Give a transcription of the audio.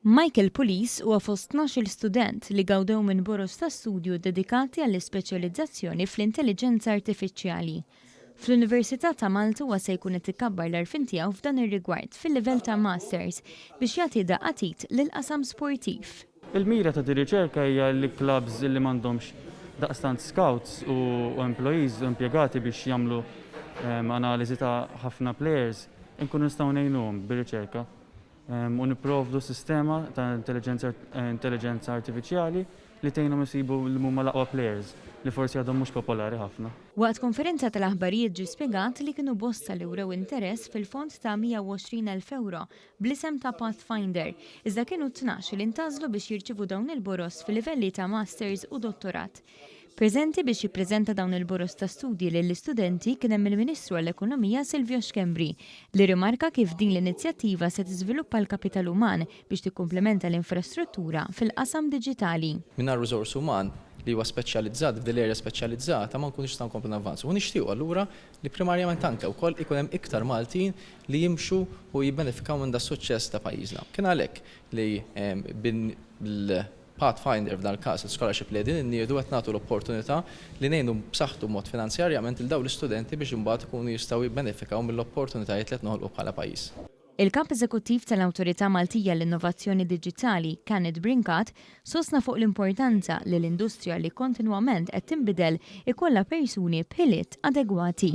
Pulis huwa fost tnax-il student li gawdew Minn Boroż ta' studju dedikati għall-ispeċjalizzazzjoni fl-Intelliġenza Artifiċjali. Fl-Università ta' Malta huwa se jkun qed ikabbar l-għarfien tiegħu f'dan ir-rigward fil-livell ta' masters biex jagħti daqqatit lill-qasam sportiv. Il-mira ta' ir-riċerka hija li clubs li m'għandhomx daqstant scouts u employees u impjegati biex jagħmlu analiżi ta' ħafna players inkunu nistgħu ngħinuhom bir-riċerka. U nipprovdu sistema ta' intelliġenza artifiċjali li tgħinhom isibu li huma l-aqwa players li forsi għadhom mhux popolari ħafna. Waqt konferenza tal-aħbarijiet ġie spjegat li kienu bosta li wrew interess fil-fond ta' 120,000 euro bl-isem ta' Pathfinder, iżda kienu 12 li intażlu biex jirċievu dawn il-boros fil-livelli ta' masters u dottorat. Preżenti biex jippreżenta dawn il-boros ta' studji lill-istudenti kien hemm il-Ministru għall-Ekonomija Silvio Xkembri li rimarka kif din l-inizjattiva se tiżviluppa l-kapital uman biex tikkumplementa l-infrastruttura fil-qasam diġitali. Mingħajr riżors uman li huwa speċjalizzat f'dil-erja speċjalizzata ma nkunux nistgħu nkomplu navvanzu. U nixtiequ allura li primarjament anke wkoll ikun hemm iktar Maltin li jimxu u jibbenefikaw minn da suċċess ta' pajjiżna. Kien għalhekk li Pathfinder f'dan il-każ il-scholarship li qegħdin inniedu qed nagħtu l-opportunità li ngħinu b'saħħtu mod finanzjarjament il dawn l-istudenti biex imbagħad ikunu jistgħu jibbenefikaw mill-opportunitajiet li qed noħolqu bħala pajjiż. Il-kap eżekuttiv tal-Awtorità Maltija l-Innovazzjoni Diġitali Kenneth Brinkat sostna fuq l-importanza li l-industrija li kontinwament qed tinbidel ikollha persuni b'ħiliet adegwati.